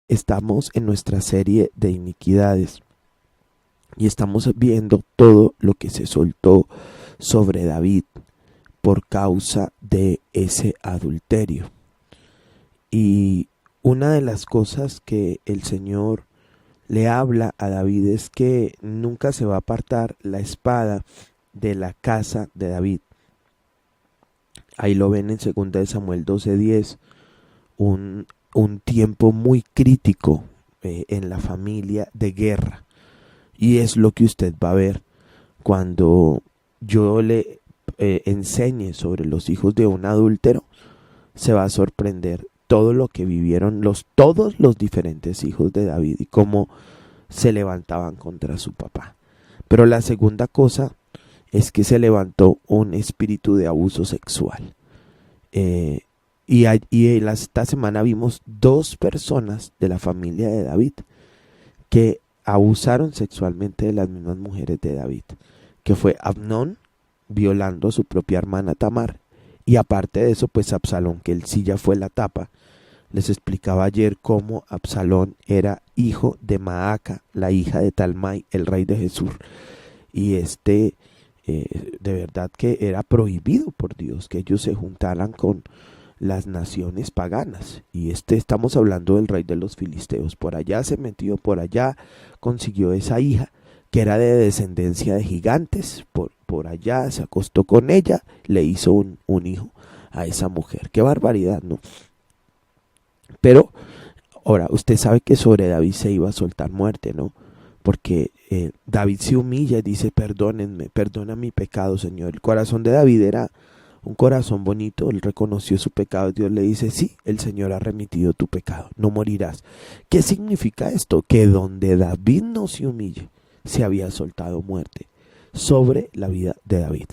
estamos en nuestra serie de iniquidades y estamos viendo todo lo que se soltó sobre David por causa de ese adulterio. Y una de las cosas que el Señor le habla a David es que nunca se va a apartar la espada de la casa de David. Ahí lo ven en 2 Samuel 12:10, un tiempo muy crítico en la familia de guerra. Y es lo que usted va a ver cuando yo le enseñe sobre los hijos de un adúltero. Se va a sorprender todo lo que vivieron todos los diferentes hijos de David y cómo se levantaban contra su papá. Pero la segunda cosa es que se levantó un espíritu de abuso sexual. Esta semana vimos 2 personas de la familia de David que abusaron sexualmente de las mismas mujeres de David, que fue Amnón violando a su propia hermana Tamar, y aparte de eso pues Absalón, que él sí ya fue la tapa. Les explicaba ayer cómo Absalón era hijo de Maaca, la hija de Talmai, el rey de Jesús, y de verdad que era prohibido por Dios que ellos se juntaran con las naciones paganas. Y estamos hablando del rey de los filisteos. Por allá se metió, por allá consiguió esa hija que era de descendencia de gigantes, por allá se acostó con ella, le hizo un hijo a esa mujer. Qué barbaridad, ¿no? Pero ahora usted sabe que sobre David se iba a soltar muerte, ¿no? Porque David se humilla y dice: perdónenme, perdona mi pecado, Señor. El corazón de David era un corazón bonito. Él reconoció su pecado. Dios le dice: sí, el Señor ha remitido tu pecado, no morirás. ¿Qué significa esto? Que donde David no se humille, se había soltado muerte sobre la vida de David.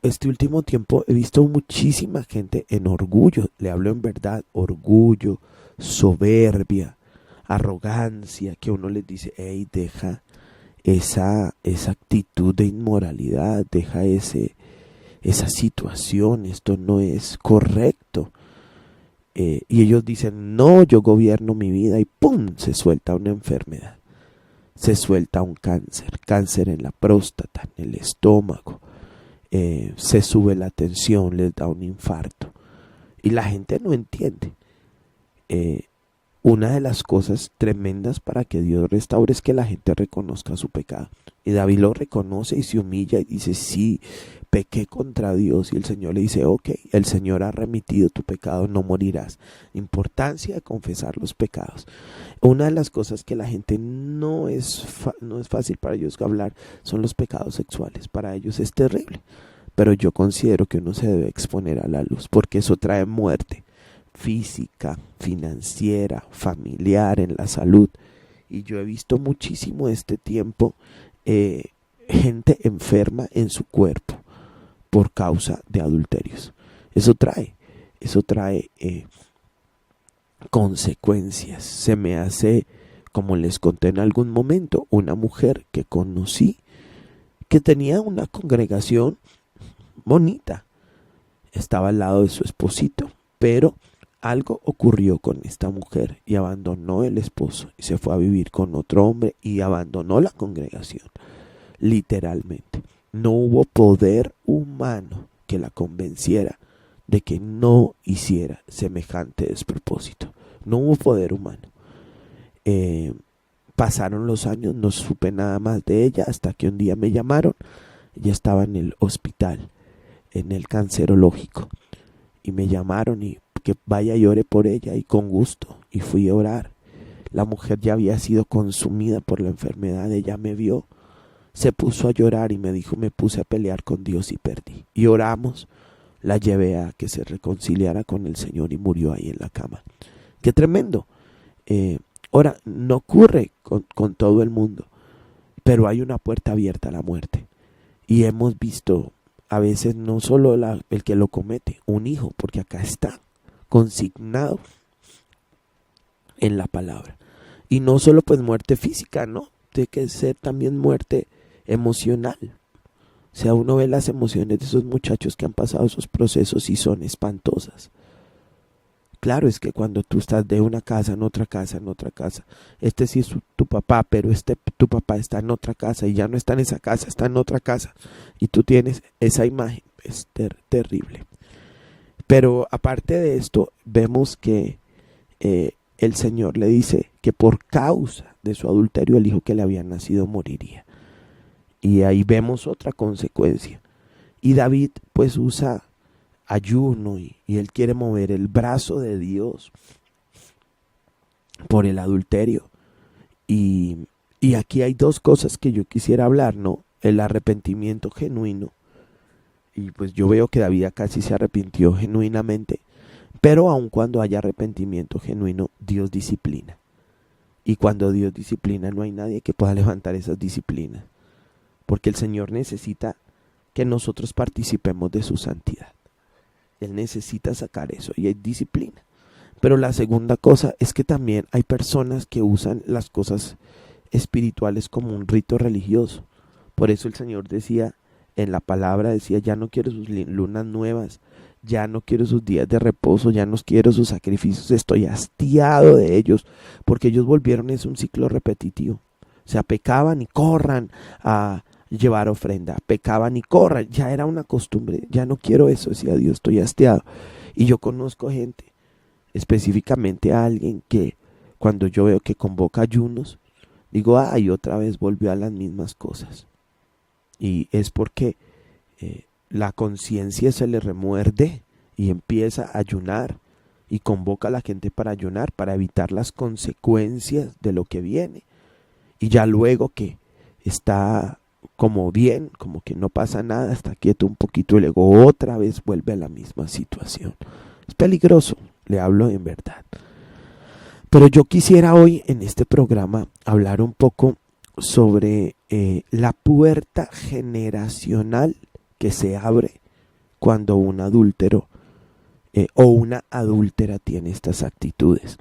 Este último tiempo he visto muchísima gente en orgullo, le hablo en verdad, orgullo, soberbia, arrogancia, que uno les dice: hey, deja esa actitud de inmoralidad, deja esa situación, esto no es correcto. Y ellos dicen: no, yo gobierno mi vida, y ¡pum!, se suelta una enfermedad, se suelta un cáncer en la próstata, en el estómago, se sube la tensión, les da un infarto, y la gente no entiende. Una de las cosas tremendas para que Dios restaure es que la gente reconozca su pecado. Y David lo reconoce y se humilla y dice: sí, pequé contra Dios. Y el Señor le dice: ok, el Señor ha remitido tu pecado, no morirás. Importancia de confesar los pecados. Una de las cosas que la gente no es fácil para ellos hablar son los pecados sexuales. Para ellos es terrible. Pero yo considero que uno se debe exponer a la luz, porque eso trae muerte física, financiera, familiar, en la salud. Y yo he visto muchísimo este tiempo gente enferma en su cuerpo por causa de adulterios. Eso trae consecuencias. Se me hace, como les conté en algún momento, una mujer que conocí que tenía una congregación bonita, estaba al lado de su esposito, pero algo ocurrió con esta mujer y abandonó el esposo y se fue a vivir con otro hombre y abandonó la congregación. Literalmente, no hubo poder humano que la convenciera de que no hiciera semejante despropósito. No hubo poder humano. Pasaron los años, no supe nada más de ella hasta que un día me llamaron. Ella estaba en el hospital, en el cancerológico, y me llamaron y que vaya y ore por ella, y con gusto, y fui a orar. La mujer ya había sido consumida por la enfermedad. Ella me vio, se puso a llorar y me dijo: me puse a pelear con Dios y perdí. Y oramos, la llevé a que se reconciliara con el Señor y murió ahí en la cama. ¡Qué tremendo! Ahora, no ocurre con todo el mundo, pero hay una puerta abierta a la muerte. Y hemos visto a veces no solo el que lo comete, un hijo, porque acá está consignado en la palabra. Y no solo pues muerte física, ¿no? Tiene que ser también muerte emocional. O sea, uno ve las emociones de esos muchachos que han pasado esos procesos y son espantosas. Claro, es que cuando tú estás de una casa en otra casa, en otra casa, este sí es tu papá, pero tu papá está en otra casa y ya no está en esa casa, está en otra casa. Y tú tienes esa imagen, es terrible. Pero aparte de esto, vemos que el Señor le dice que por causa de su adulterio el hijo que le había nacido moriría. Y ahí vemos otra consecuencia. Y David pues usa ayuno y él quiere mover el brazo de Dios por el adulterio. Y aquí hay dos cosas que yo quisiera hablar, ¿no? El arrepentimiento genuino. Y pues yo veo que David casi se arrepintió genuinamente. Pero aun cuando haya arrepentimiento genuino, Dios disciplina. Y cuando Dios disciplina, no hay nadie que pueda levantar esas disciplinas. Porque el Señor necesita que nosotros participemos de su santidad. Él necesita sacar eso y hay disciplina. Pero la segunda cosa es que también hay personas que usan las cosas espirituales como un rito religioso. Por eso el Señor decía, en la palabra decía, ya no quiero sus lunas nuevas, ya no quiero sus días de reposo, ya no quiero sus sacrificios, estoy hastiado de ellos, porque ellos volvieron es un ciclo repetitivo. O sea, pecaban y corran a llevar ofrenda, pecaban y corran, ya era una costumbre, ya no quiero eso, decía Dios, estoy hastiado. Y yo conozco gente, específicamente a alguien que cuando yo veo que convoca ayunos, digo, ay, otra vez volvió a las mismas cosas. Y es porque la conciencia se le remuerde y empieza a ayunar y convoca a la gente para ayunar, para evitar las consecuencias de lo que viene. Y ya luego que está como bien, como que no pasa nada, está quieto un poquito y luego otra vez vuelve a la misma situación. Es peligroso, le hablo en verdad. Pero yo quisiera hoy en este programa hablar un poco sobre la puerta generacional que se abre cuando un adúltero o una adúltera tiene estas actitudes.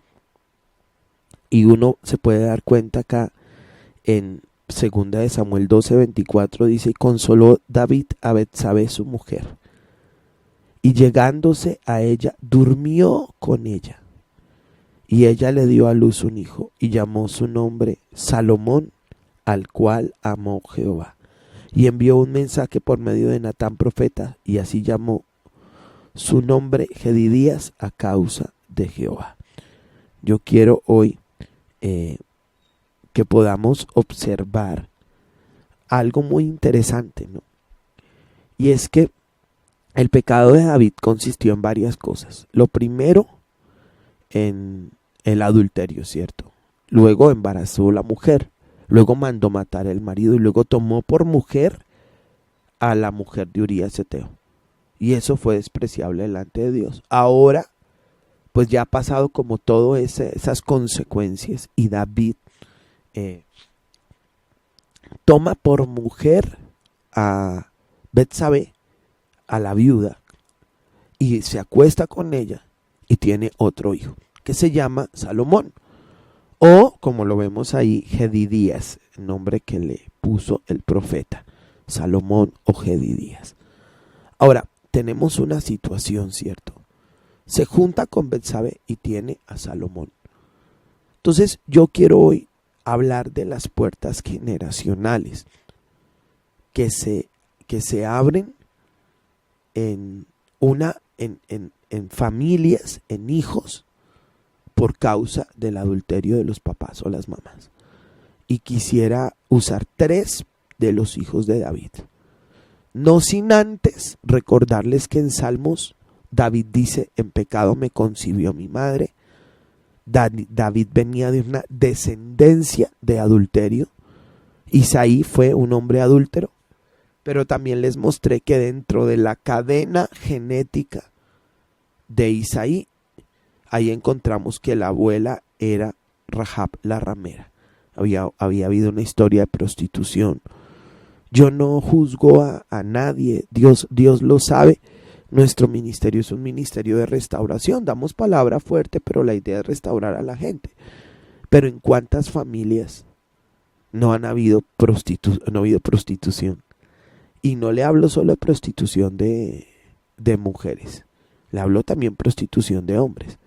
Y uno se puede dar cuenta acá en 2 de Samuel 12:24 dice, consoló David a Betsabé su mujer, y llegándose a ella, durmió con ella. Y ella le dio a luz un hijo, y llamó su nombre Salomón, al cual amó Jehová. Y envió un mensaje por medio de Natán profeta, y así llamó su nombre Jedidías a causa de Jehová. Yo quiero hoy que podamos observar algo muy interesante, ¿no? Y es que el pecado de David consistió en varias cosas. Lo primero, en el adulterio, ¿cierto? Luego embarazó a la mujer, luego mandó matar al marido y luego tomó por mujer a la mujer de Urías Eteo. Y eso fue despreciable delante de Dios. Ahora, pues ya ha pasado como todas esas consecuencias y David toma por mujer a Betsabé, a la viuda, y se acuesta con ella y tiene otro hijo que se llama Salomón, o como lo vemos ahí, Jedidías, el nombre que le puso el profeta, Salomón o Jedidías. Ahora, tenemos una situación, ¿cierto? Se junta con Betsabé y tiene a Salomón. Entonces, yo quiero hoy hablar de las puertas generacionales que se abren en familias, en hijos, por causa del adulterio de los papás o las mamás. Y quisiera usar 3 de los hijos de David. No sin antes recordarles que en Salmos David dice, en pecado me concibió mi madre. David venía de una descendencia de adulterio. Isaí fue un hombre adúltero. Pero también les mostré que dentro de la cadena genética de Isaí, ahí encontramos que la abuela era Rahab la ramera. Había habido una historia de prostitución. Yo no juzgo a nadie, Dios lo sabe. Nuestro ministerio es un ministerio de restauración. Damos palabra fuerte, pero la idea es restaurar a la gente. Pero ¿en cuántas familias no ha habido prostitución? Y no le hablo solo de prostitución de mujeres, le hablo también prostitución de hombres.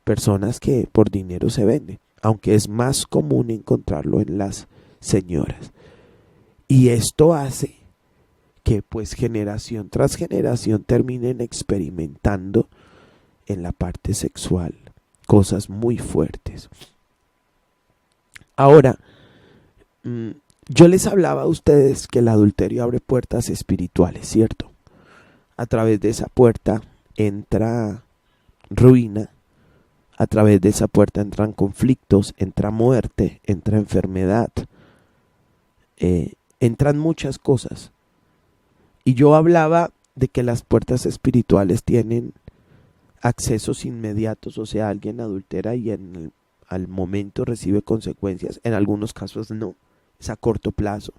personas que por dinero se venden, aunque es más común encontrarlo en las señoras. Y esto hace que pues generación tras generación terminen experimentando en la parte sexual cosas muy fuertes. Ahora, yo les hablaba a ustedes que el adulterio abre puertas espirituales, ¿cierto? A través de esa puerta entra ruina, a través de esa puerta entran conflictos, entra muerte, entra enfermedad, entran muchas cosas. Y yo hablaba de que las puertas espirituales tienen accesos inmediatos, o sea, alguien adultera y al momento recibe consecuencias, en algunos casos no, es a corto plazo,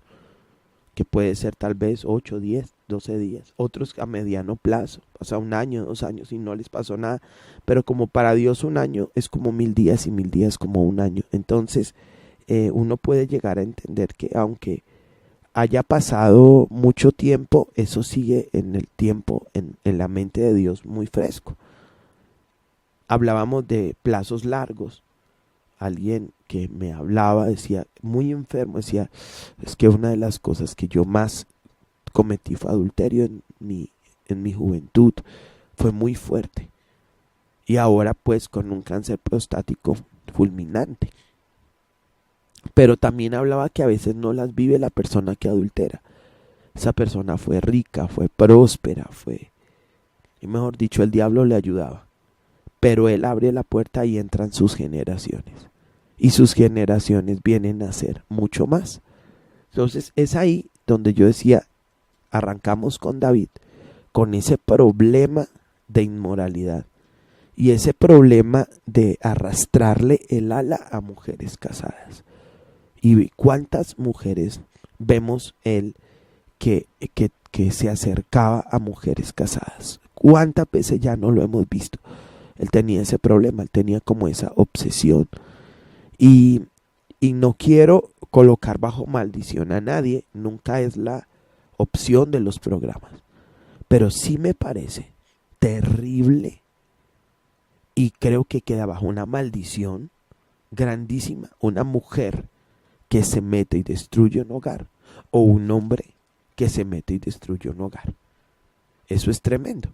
que puede ser tal vez 8, 10, 12 días, otros a mediano plazo, o sea, 1 año, 2 años y no les pasó nada, pero como para Dios 1 año es como 1000 días y 1000 días como 1 año, entonces uno puede llegar a entender que aunque haya pasado mucho tiempo, eso sigue en el tiempo, en la mente de Dios muy fresco. Hablábamos de plazos largos. Alguien que me hablaba decía, muy enfermo, decía, es que una de las cosas que yo más cometí fue adulterio en mi juventud, fue muy fuerte. Y ahora pues con un cáncer prostático fulminante. Pero también hablaba que a veces no las vive la persona que adultera. Esa persona fue rica, fue próspera, y mejor dicho, el diablo le ayudaba. Pero él abre la puerta y entran sus generaciones. Y sus generaciones vienen a ser mucho más. Entonces es ahí donde yo decía, arrancamos con David, con ese problema de inmoralidad. Y ese problema de arrastrarle el ala a mujeres casadas. Y cuántas mujeres vemos él que se acercaba a mujeres casadas. Cuántas veces ya no lo hemos visto. Él tenía ese problema, él tenía como esa obsesión. Y no quiero colocar bajo maldición a nadie, nunca es la opción de los programas. Pero sí me parece terrible y creo que queda bajo una maldición grandísima una mujer que se mete y destruye un hogar o un hombre que se mete y destruye un hogar. Eso es tremendo.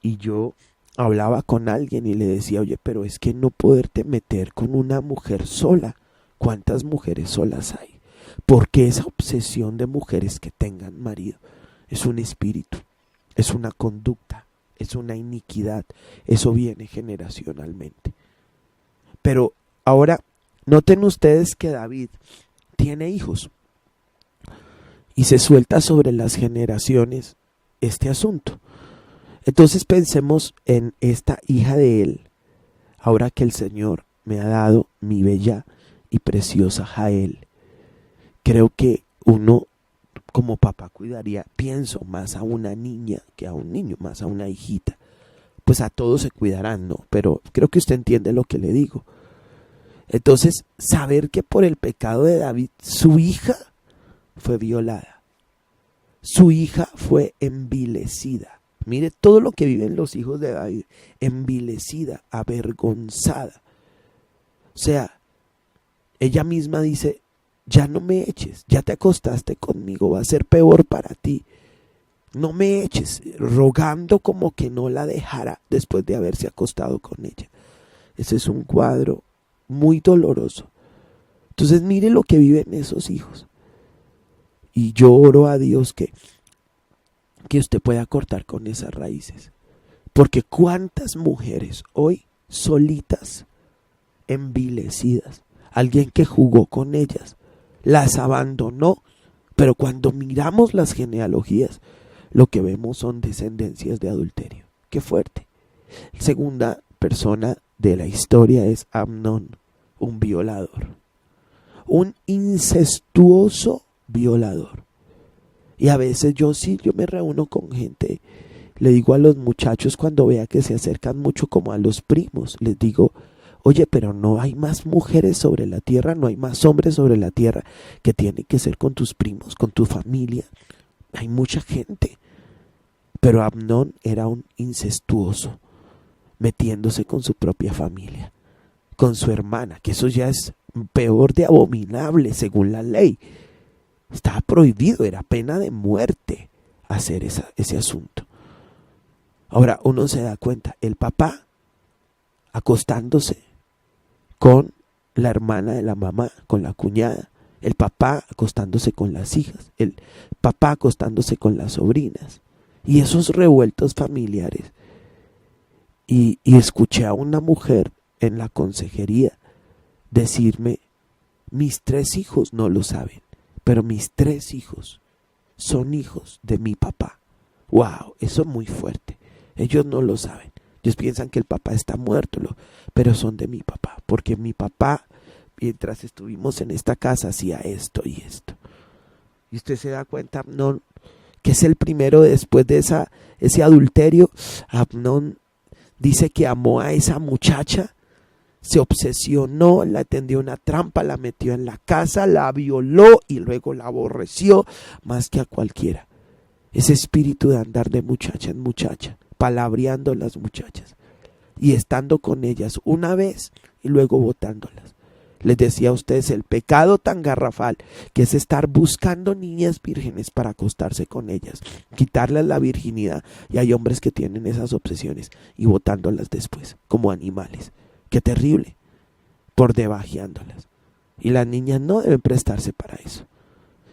Y yo hablaba con alguien y le decía, oye, pero es que no poderte meter con una mujer sola. ¿Cuántas mujeres solas hay? Porque esa obsesión de mujeres que tengan marido es un espíritu, es una conducta, es una iniquidad. Eso viene generacionalmente. Pero ahora, noten ustedes que David tiene hijos y se suelta sobre las generaciones este asunto. Entonces pensemos en esta hija de él, ahora que el Señor me ha dado mi bella y preciosa Jael. Creo que uno como papá cuidaría, pienso, más a una niña que a un niño, más a una hijita. Pues a todos se cuidarán, ¿no? Pero creo que usted entiende lo que le digo. Entonces, saber que por el pecado de David, su hija fue violada. Su hija fue envilecida. Mire todo lo que viven los hijos de David. Envilecida, avergonzada. O sea, ella misma dice, ya no me eches, ya te acostaste conmigo, va a ser peor para ti. No me eches, rogando como que no la dejara después de haberse acostado con ella. Ese es un cuadro muy doloroso. Entonces mire lo que viven esos hijos. Y yo oro a Dios que usted pueda cortar con esas raíces. Porque cuántas mujeres hoy solitas, envilecidas, alguien que jugó con ellas, las abandonó, pero cuando miramos las genealogías, lo que vemos son descendencias de adulterio. ¡Qué fuerte! La segunda persona de la historia es Amnón, un violador, un incestuoso violador. Y a veces yo me reúno con gente, le digo a los muchachos cuando vea que se acercan mucho como a los primos, les digo, oye, pero no hay más mujeres sobre la tierra, no hay más hombres sobre la tierra que tienen que ser con tus primos, con tu familia. Hay mucha gente. Pero Amnón era un incestuoso, metiéndose con su propia familia. con su hermana, que eso ya es peor de abominable según la ley. Estaba prohibido, era pena de muerte hacer ese asunto. Ahora uno se da cuenta, el papá acostándose con la hermana de la mamá, con la cuñada, el papá acostándose con las hijas, el papá acostándose con las sobrinas, y esos revueltos familiares. Y escuché a una mujer en la consejería decirme, mis 3 hijos no lo saben, pero mis 3 hijos son hijos de mi papá. ¡Wow! Eso es muy fuerte. Ellos no lo saben. Ellos piensan que el papá está muerto, pero son de mi papá, porque mi papá, mientras estuvimos en esta casa, hacía esto y esto. Y usted se da cuenta, Amnón, que es el primero después de ese adulterio. Amnón dice que amó a esa muchacha, se obsesionó, la tendió una trampa, la metió en la casa, la violó y luego la aborreció más que a cualquiera. Ese espíritu de andar de muchacha en muchacha, palabreando las muchachas y estando con ellas una vez y luego botándolas. Les decía a ustedes el pecado tan garrafal que es estar buscando niñas vírgenes para acostarse con ellas, quitarles la virginidad, y hay hombres que tienen esas obsesiones y botándolas después como animales. Qué terrible, por debajeándolas. Y las niñas no deben prestarse para eso.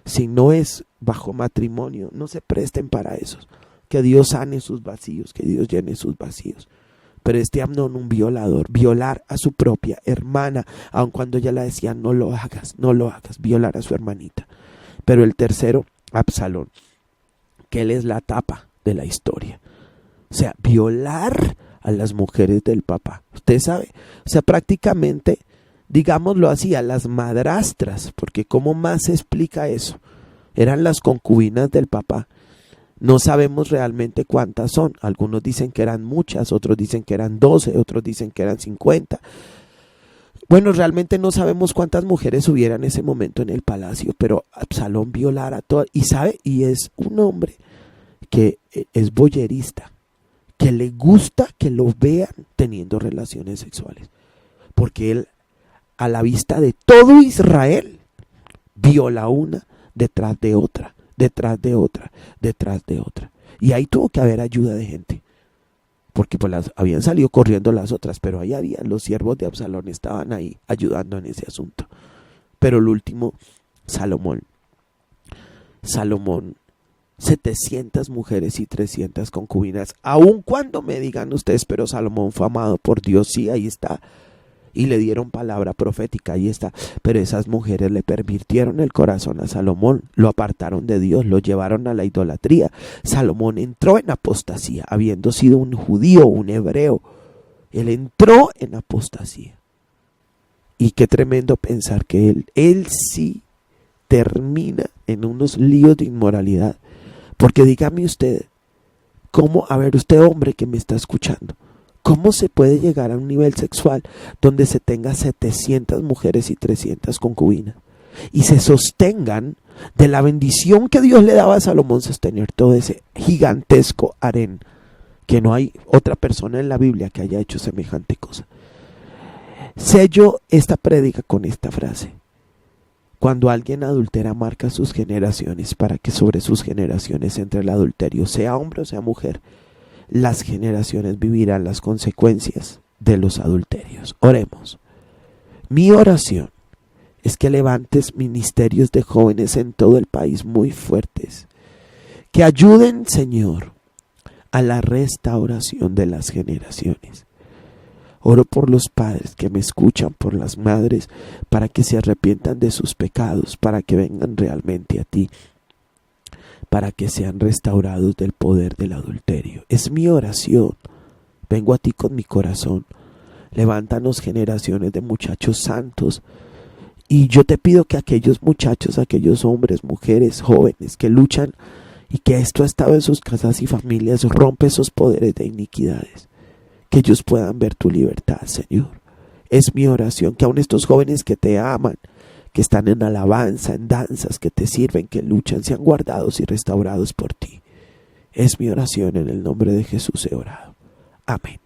Si no es bajo matrimonio, no se presten para eso. Que Dios sane sus vacíos, que Dios llene sus vacíos. Pero este Amnón, un violador, violar a su propia hermana, aun cuando ella le decía, no lo hagas, violar a su hermanita. Pero el tercero, Absalón, que él es la tapa de la historia. O sea, violar a las mujeres del papá. Usted sabe, o sea, prácticamente, digámoslo así, a las madrastras, porque ¿cómo más se explica eso? Eran las concubinas del papá. No sabemos realmente cuántas son. Algunos dicen que eran muchas, otros dicen que eran 12, otros dicen que eran 50. Bueno, realmente no sabemos cuántas mujeres hubiera en ese momento en el palacio, pero Absalón violara a todas. Y sabe, y es un hombre que es voyerista, que le gusta que lo vean teniendo relaciones sexuales. Porque él, a la vista de todo Israel, viola una detrás de otra, detrás de otra, detrás de otra. Y ahí tuvo que haber ayuda de gente, porque pues habían salido corriendo las otras, pero ahí había, los siervos de Absalón estaban ahí ayudando en ese asunto. Pero el último, Salomón, 700 mujeres y 300 concubinas, aun cuando me digan ustedes, pero Salomón fue amado por Dios, sí, ahí está, y le dieron palabra profética, ahí está, pero esas mujeres le pervirtieron el corazón a Salomón, lo apartaron de Dios, lo llevaron a la idolatría. Salomón entró en apostasía, habiendo sido un judío, un hebreo, él entró en apostasía. Y qué tremendo pensar que él sí termina en unos líos de inmoralidad, porque dígame usted, ¿cómo, a ver usted hombre que me está escuchando, cómo se puede llegar a un nivel sexual donde se tenga 700 mujeres y 300 concubinas y se sostengan de la bendición que Dios le daba a Salomón, sostener todo ese gigantesco harén, que no hay otra persona en la Biblia que haya hecho semejante cosa? Sello esta prédica con esta frase: cuando alguien adultera, marca sus generaciones para que sobre sus generaciones entre el adulterio, sea hombre o sea mujer. Las generaciones vivirán las consecuencias de los adulterios. Oremos. Mi oración es que levantes ministerios de jóvenes en todo el país muy fuertes, que ayuden, Señor, a la restauración de las generaciones. Oro por los padres que me escuchan, por las madres, para que se arrepientan de sus pecados, para que vengan realmente a ti, para que sean restaurados del poder del adulterio. Es mi oración. Vengo a ti con mi corazón. Levántanos generaciones de muchachos santos. Y yo te pido que aquellos muchachos, aquellos hombres, mujeres, jóvenes que luchan y que esto ha estado en sus casas y familias, rompe esos poderes de iniquidades. Que ellos puedan ver tu libertad, Señor. Es mi oración que aun estos jóvenes que te aman, que están en alabanza, en danzas, que te sirven, que luchan, sean guardados y restaurados por ti. Es mi oración, en el nombre de Jesús he orado. Amén.